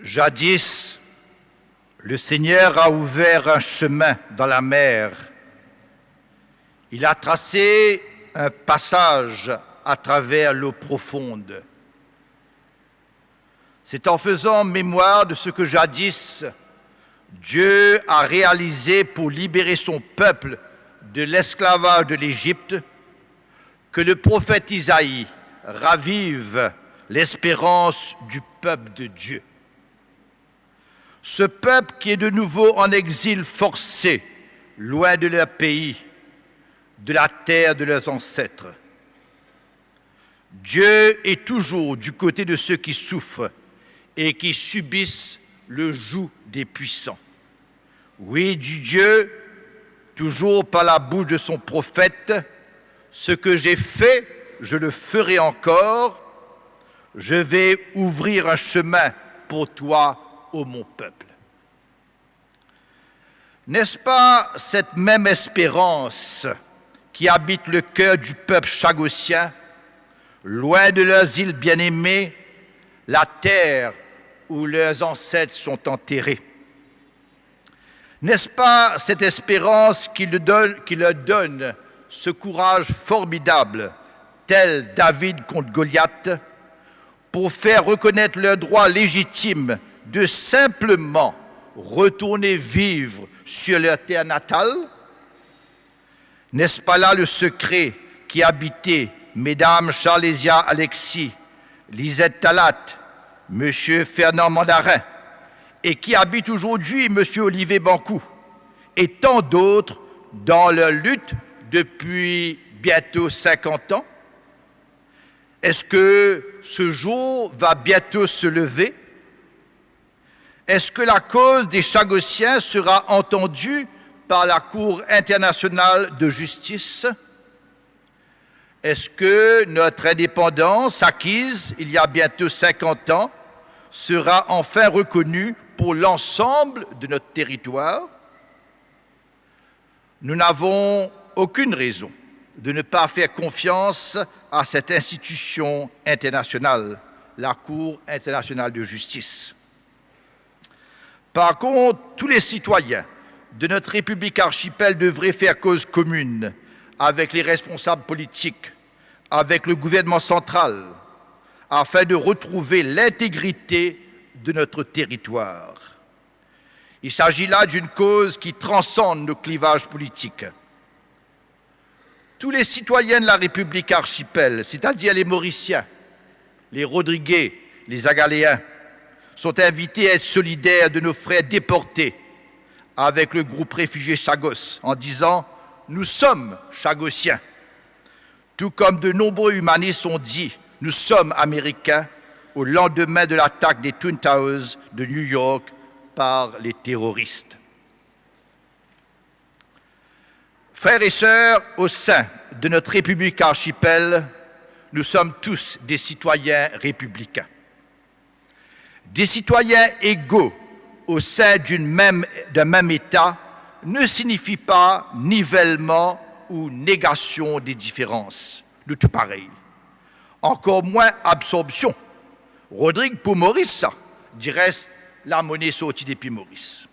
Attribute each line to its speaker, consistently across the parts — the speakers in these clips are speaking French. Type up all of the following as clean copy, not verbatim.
Speaker 1: Jadis, le Seigneur a ouvert un chemin dans la mer. Il a tracé un passage à travers l'eau profonde. C'est en faisant mémoire de ce que jadis Dieu a réalisé pour libérer son peuple de l'esclavage de l'Égypte que le prophète Isaïe ravive l'espérance du peuple de Dieu. Ce peuple qui est de nouveau en exil forcé, loin de leur pays, de la terre de leurs ancêtres. Dieu est toujours du côté de ceux qui souffrent et qui subissent le joug des puissants. Oui, dit Dieu, toujours par la bouche de son prophète, ce que j'ai fait, je le ferai encore. Je vais ouvrir un chemin pour toi, ô mon peuple. N'est-ce pas cette même espérance qui habite le cœur du peuple chagossien, loin de leurs îles bien-aimées, la terre où leurs ancêtres sont enterrés? N'est-ce pas cette espérance qui leur donne ce courage formidable, tel David contre Goliath, pour faire reconnaître leur droit légitime de simplement retourner vivre sur leur terre natale? N'est-ce pas là le secret qui habitait Mesdames Charlésia Alexis, Lisette Talat, Monsieur Fernand Mandarin, et qui habite aujourd'hui Monsieur Olivier Bancou, et tant d'autres dans leur lutte depuis bientôt 50 ans? Est-ce que ce jour va bientôt se lever? Est-ce que la cause des Chagossiens sera entendue par la Cour internationale de justice? Est-ce que notre indépendance acquise il y a bientôt 50 ans sera enfin reconnue pour l'ensemble de notre territoire? Nous n'avons aucune raison de ne pas faire confiance à cette institution internationale, la Cour internationale de justice. Par contre, tous les citoyens de notre République archipel devraient faire cause commune avec les responsables politiques, avec le gouvernement central, afin de retrouver l'intégrité de notre territoire. Il s'agit là d'une cause qui transcende nos clivages politiques. Tous les citoyens de la République archipel, c'est-à-dire les Mauriciens, les Rodriguais, les Agaléens, sont invités à être solidaires de nos frères déportés avec le groupe réfugié Chagos en disant « Nous sommes Chagossiens », tout comme de nombreux humanistes ont dit « Nous sommes Américains » au lendemain de l'attaque des Twin Towers de New York par les terroristes. Frères et sœurs, au sein de notre République archipel, nous sommes tous des citoyens républicains. Des citoyens égaux au sein d'un même État ne signifie pas nivellement ou négation des différences, de tout pareil. Encore moins absorption. Rodrigue pour Maurice, ça, dit reste la monnaie sortie depuis Maurice.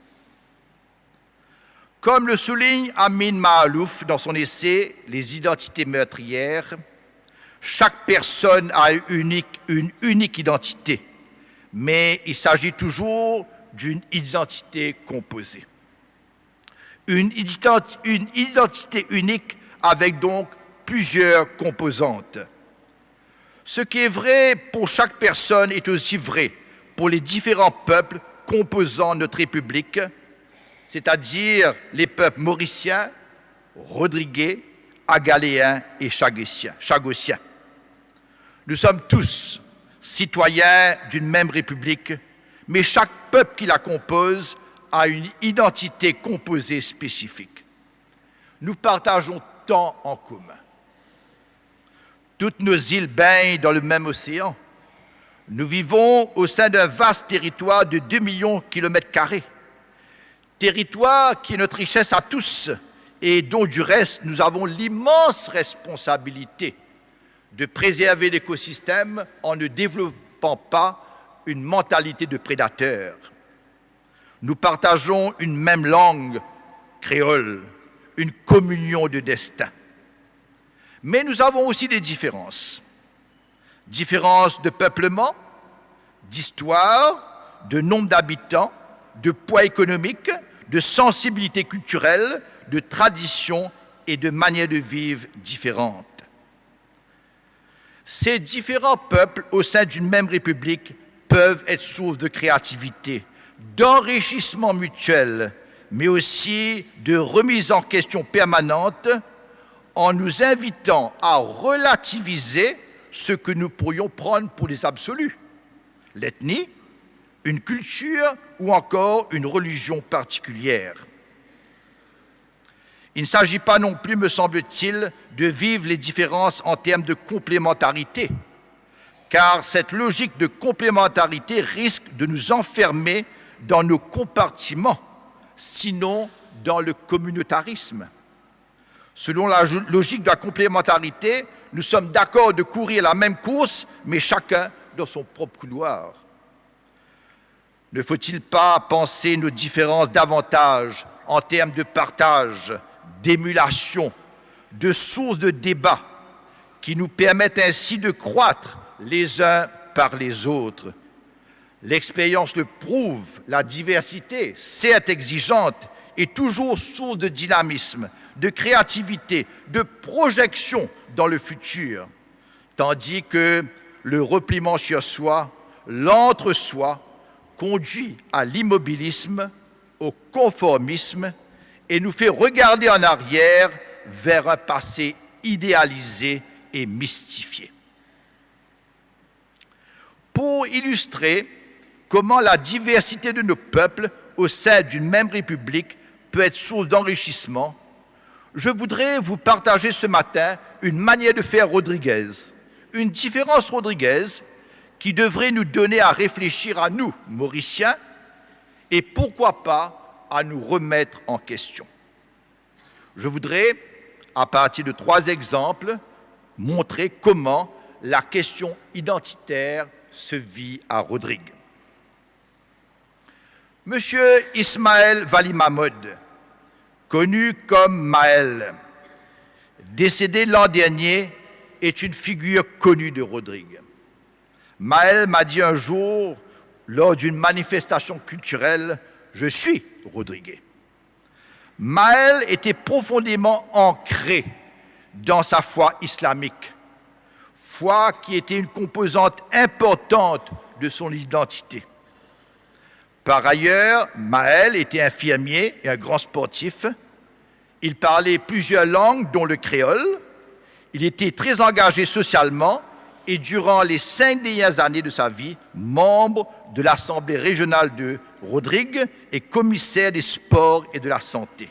Speaker 1: Comme le souligne Amin Mahalouf dans son essai « Les identités meurtrières », chaque personne a une unique identité, mais il s'agit toujours d'une identité composée. Une identité unique avec donc plusieurs composantes. Ce qui est vrai pour chaque personne est aussi vrai pour les différents peuples composant notre République, c'est-à-dire les peuples mauriciens, rodriguais, agaléens et chagossiens. Nous sommes tous citoyens d'une même République, mais chaque peuple qui la compose a une identité composée spécifique. Nous partageons tant en commun. Toutes nos îles baignent dans le même océan. Nous vivons au sein d'un vaste territoire de 2 millions de kilomètres-carrés. Territoire qui est notre richesse à tous et dont, du reste, nous avons l'immense responsabilité de préserver l'écosystème en ne développant pas une mentalité de prédateur. Nous partageons une même langue créole, une communion de destin. Mais nous avons aussi des différences. Différences de peuplement, d'histoire, de nombre d'habitants, de poids économique, de sensibilité culturelle, de tradition et de manière de vivre différentes. Ces différents peuples au sein d'une même république peuvent être source de créativité, d'enrichissement mutuel, mais aussi de remise en question permanente en nous invitant à relativiser ce que nous pourrions prendre pour des absolus, l'ethnie, une culture ou encore une religion particulière. Il ne s'agit pas non plus, me semble-t-il, de vivre les différences en termes de complémentarité, car cette logique de complémentarité risque de nous enfermer dans nos compartiments, sinon dans le communautarisme. Selon la logique de la complémentarité, nous sommes d'accord de courir la même course, mais chacun dans son propre couloir. Ne faut-il pas penser nos différences davantage en termes de partage, d'émulation, de sources de débat qui nous permettent ainsi de croître les uns par les autres? L'expérience le prouve, la diversité, certes exigeante, est toujours source de dynamisme, de créativité, de projection dans le futur, tandis que le repliement sur soi, l'entre-soi, conduit à l'immobilisme, au conformisme et nous fait regarder en arrière vers un passé idéalisé et mystifié. Pour illustrer comment la diversité de nos peuples au sein d'une même république peut être source d'enrichissement, je voudrais vous partager ce matin une manière de faire Rodriguez, une différence Rodriguez qui devrait nous donner à réfléchir à nous, Mauriciens, et pourquoi pas à nous remettre en question. Je voudrais, à partir de 3 exemples, montrer comment la question identitaire se vit à Rodrigue. Monsieur Ismaël Valimamod, connu comme Maël, décédé l'an dernier, est une figure connue de Rodrigue. Maël m'a dit un jour, lors d'une manifestation culturelle, « Je suis Rodriguais ». Maël était profondément ancré dans sa foi islamique, foi qui était une composante importante de son identité. Par ailleurs, Maël était infirmier et un grand sportif. Il parlait plusieurs langues, dont le créole. Il était très engagé socialement et durant les 5 dernières années de sa vie, membre de l'Assemblée régionale de Rodrigue et commissaire des sports et de la santé.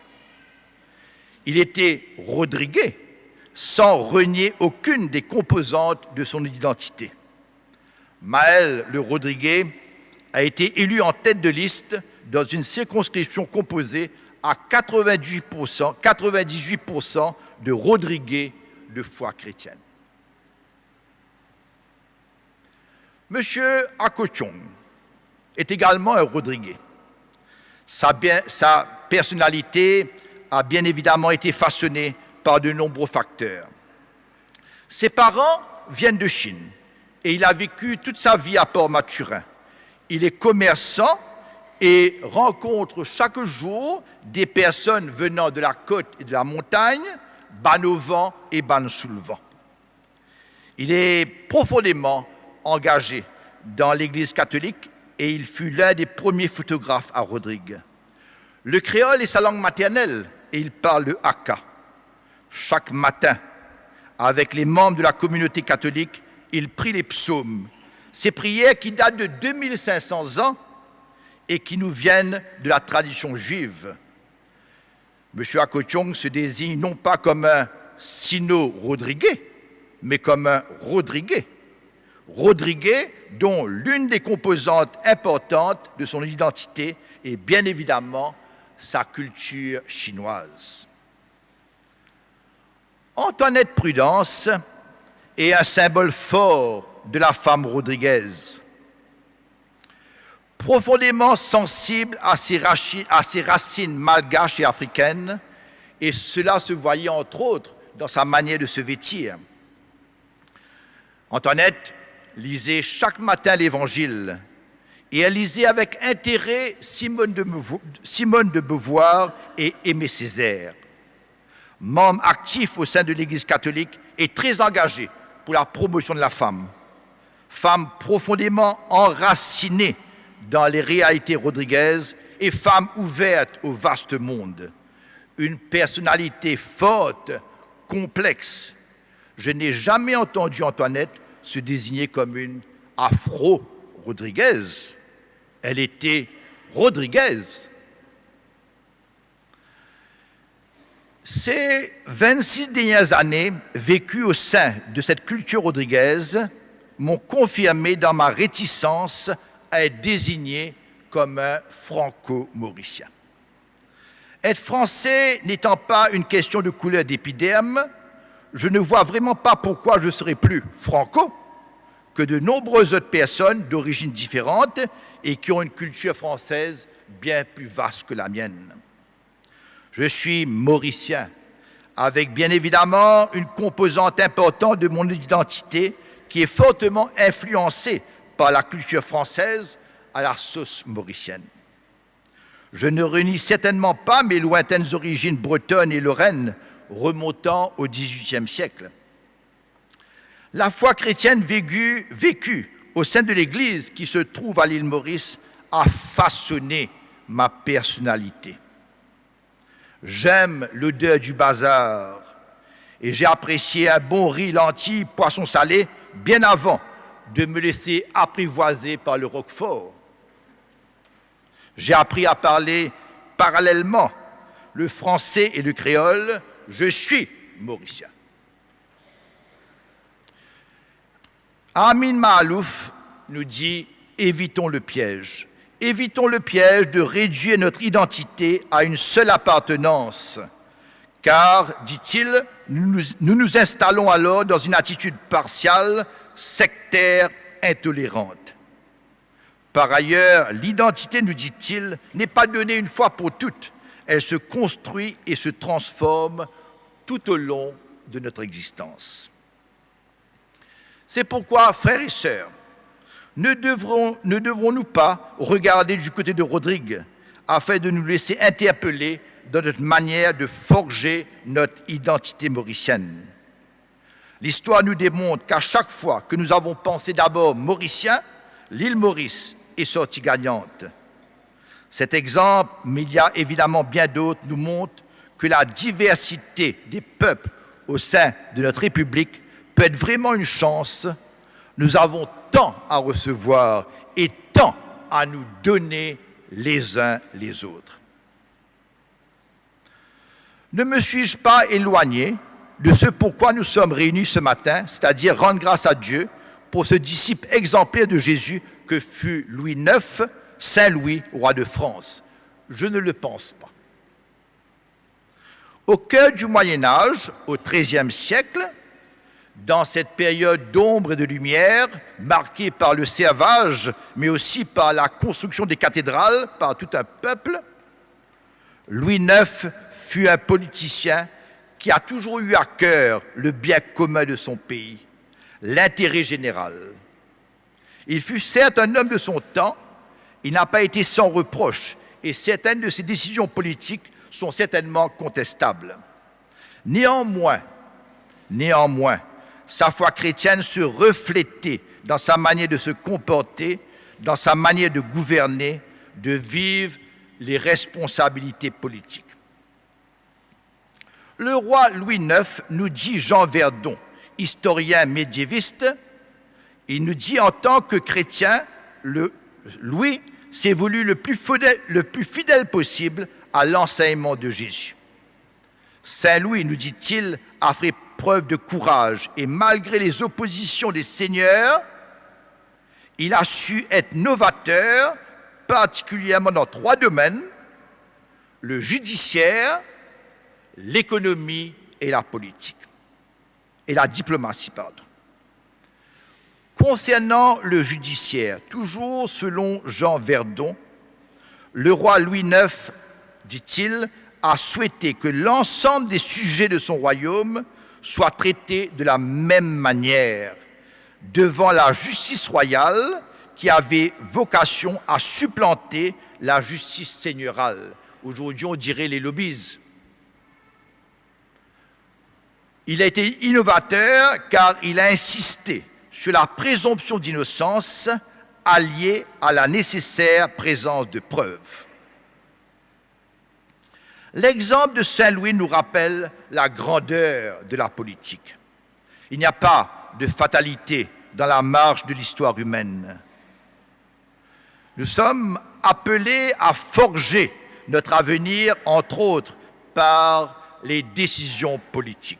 Speaker 1: Il était rodriguais, sans renier aucune des composantes de son identité. Maël le Rodriguais a été élu en tête de liste dans une circonscription composée à 98% de Rodriguais de foi chrétienne. Monsieur Akochong est également un Rodriguais. Sa personnalité a bien évidemment été façonnée par de nombreux facteurs. Ses parents viennent de Chine et il a vécu toute sa vie à Port-Mathurin. Il est commerçant et rencontre chaque jour des personnes venant de la côte et de la montagne, ban-au-vent et ban-sous-le-vent. Il est profondément engagé dans l'Église catholique et il fut l'un des premiers photographes à Rodrigue. Le créole est sa langue maternelle et il parle le haka. Chaque matin, avec les membres de la communauté catholique, il prie les psaumes. Ces prières qui datent de 2500 ans et qui nous viennent de la tradition juive. M. Akochong se désigne non pas comme un sino-rodriguais, mais comme un rodriguais. Rodriguais dont l'une des composantes importantes de son identité est bien évidemment sa culture chinoise. Antoinette Prudence est un symbole fort de la femme rodriguaise. profondément sensible à ses racines malgaches et africaines, et cela se voyait entre autres dans sa manière de se vêtir. Antoinette lisait chaque matin l'Évangile, et elle lisait avec intérêt Simone de Beauvoir et Aimé Césaire. Membre actif au sein de l'Église catholique et très engagée pour la promotion de la femme. Femme profondément enracinée dans les réalités rodriguaises et femme ouverte au vaste monde. Une personnalité forte, complexe. Je n'ai jamais entendu Antoinette se désigner comme une afro-rodriguaise. Elle était rodriguaise. Ces 26 dernières années vécues au sein de cette culture rodriguaise m'ont confirmé dans ma réticence à être désigné comme un franco-mauricien. Être français n'étant pas une question de couleur d'épiderme, je ne vois vraiment pas pourquoi je serais plus franco que de nombreuses autres personnes d'origines différentes et qui ont une culture française bien plus vaste que la mienne. Je suis mauricien, avec bien évidemment une composante importante de mon identité qui est fortement influencée par la culture française à la sauce mauricienne. Je ne renie certainement pas mes lointaines origines bretonnes et lorraines remontant au XVIIIe siècle. La foi chrétienne vécue au sein de l'Église qui se trouve à l'île Maurice a façonné ma personnalité. J'aime l'odeur du bazar et j'ai apprécié un bon riz, lentilles, poisson salé bien avant de me laisser apprivoiser par le roquefort. J'ai appris à parler parallèlement le français et le créole. Je suis mauricien. Amin Maalouf nous dit « Évitons le piège ». Évitons le piège de réduire notre identité à une seule appartenance, car, dit-il, nous installons alors dans une attitude partiale, sectaire, intolérante. Par ailleurs, l'identité, nous dit-il, n'est pas donnée une fois pour toutes. Elle se construit et se transforme tout au long de notre existence. C'est pourquoi, frères et sœurs, ne devrons-nous pas regarder du côté de Rodrigue afin de nous laisser interpeller dans notre manière de forger notre identité mauricienne. L'histoire nous démontre qu'à chaque fois que nous avons pensé d'abord mauricien, l'île Maurice est sortie gagnante. Cet exemple, mais il y a évidemment bien d'autres, nous montre que la diversité des peuples au sein de notre République peut être vraiment une chance. Nous avons tant à recevoir et tant à nous donner les uns les autres. Ne me suis-je pas éloigné de ce pourquoi nous sommes réunis ce matin, c'est-à-dire rendre grâce à Dieu pour ce disciple exemplaire de Jésus que fut Louis IX, Saint Louis, roi de France? Je ne le pense pas. Au cœur du Moyen-Âge, au XIIIe siècle, dans cette période d'ombre et de lumière, marquée par le servage, mais aussi par la construction des cathédrales par tout un peuple, Louis IX fut un politicien qui a toujours eu à cœur le bien commun de son pays, l'intérêt général. Il fut certes un homme de son temps, il n'a pas été sans reproche, et certaines de ses décisions politiques sont certainement contestables. Néanmoins, sa foi chrétienne se reflétait dans sa manière de se comporter, dans sa manière de gouverner, de vivre les responsabilités politiques. Le roi Louis IX, nous dit Jean Verdon, historien médiéviste, il nous dit en tant que chrétien, Louis s'est voulu le plus fidèle possible à l'enseignement de Jésus. Saint Louis, nous dit-il, a fait preuve de courage et malgré les oppositions des seigneurs, il a su être novateur, particulièrement dans 3 domaines, le judiciaire, l'économie et la politique, et la diplomatie, pardon. Concernant le judiciaire, toujours selon Jean Verdon, le roi Louis IX, dit-il, a souhaité que l'ensemble des sujets de son royaume soient traités de la même manière, devant la justice royale qui avait vocation à supplanter la justice seigneurale. Aujourd'hui, on dirait les lobbies. Il a été innovateur car il a insisté sur la présomption d'innocence alliée à la nécessaire présence de preuves. L'exemple de Saint-Louis nous rappelle la grandeur de la politique. Il n'y a pas de fatalité dans la marche de l'histoire humaine. Nous sommes appelés à forger notre avenir, entre autres, par les décisions politiques.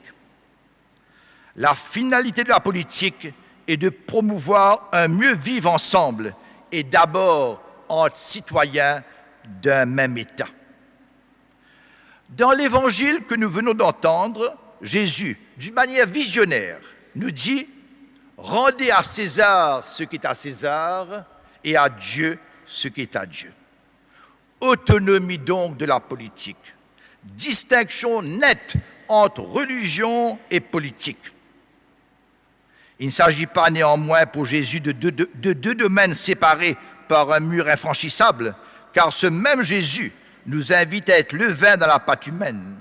Speaker 1: La finalité de la politique est de promouvoir un mieux vivre ensemble et d'abord entre citoyens d'un même État. Dans l'évangile que nous venons d'entendre, Jésus, d'une manière visionnaire, nous dit « Rendez à César ce qui est à César et à Dieu ce qui est à Dieu ». Autonomie donc de la politique, distinction nette entre religion et politique. Il ne s'agit pas néanmoins pour Jésus de deux domaines séparés par un mur infranchissable, car ce même Jésus nous invite à être levain dans la pâte humaine.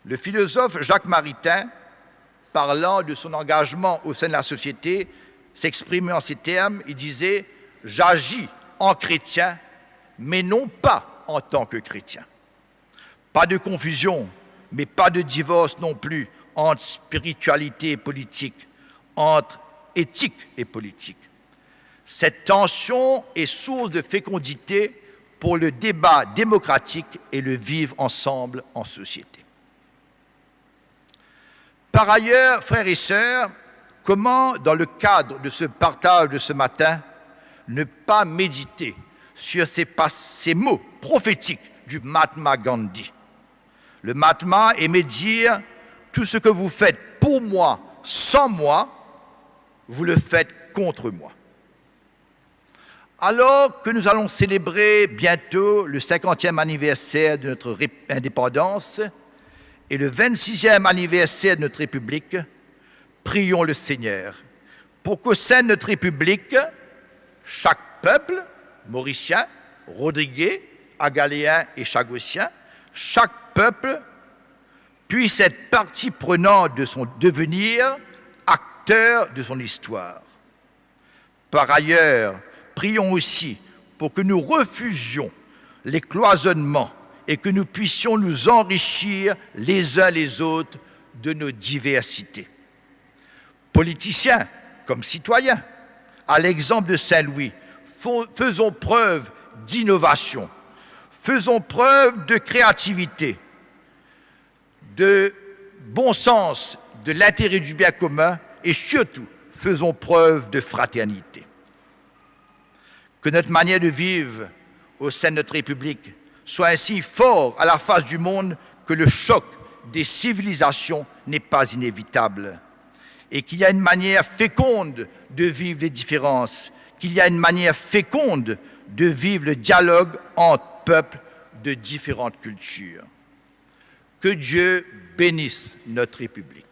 Speaker 1: Le philosophe Jacques Maritain, parlant de son engagement au sein de la société, s'exprimait en ces termes, il disait « J'agis en chrétien, mais non pas en tant que chrétien ». Pas de confusion, mais pas de divorce non plus entre spiritualité et politique, entre éthique et politique. Cette tension est source de fécondité pour le débat démocratique et le vivre ensemble en société. Par ailleurs, frères et sœurs, comment, dans le cadre de ce partage de ce matin, ne pas méditer sur ces mots prophétiques du Mahatma Gandhi. Le Mahatma aimait dire « Tout ce que vous faites pour moi, sans moi, vous le faites contre moi ». Alors que nous allons célébrer bientôt le 50e anniversaire de notre indépendance et le 26e anniversaire de notre République, prions le Seigneur pour qu'au sein de notre République, chaque peuple, mauricien, rodriguais, agaléen et chagossien, chaque peuple puisse être partie prenante de son devenir, acteur de son histoire. Par ailleurs, prions aussi pour que nous refusions les cloisonnements et que nous puissions nous enrichir les uns les autres de nos diversités. Politiciens comme citoyens, à l'exemple de Saint-Louis, faisons preuve d'innovation, faisons preuve de créativité, de bon sens, de l'intérêt du bien commun et surtout, faisons preuve de fraternité. Que notre manière de vivre au sein de notre République soit ainsi fort à la face du monde que le choc des civilisations n'est pas inévitable et qu'il y a une manière féconde de vivre les différences, qu'il y a une manière féconde de vivre le dialogue entre peuples de différentes cultures. Que Dieu bénisse notre République.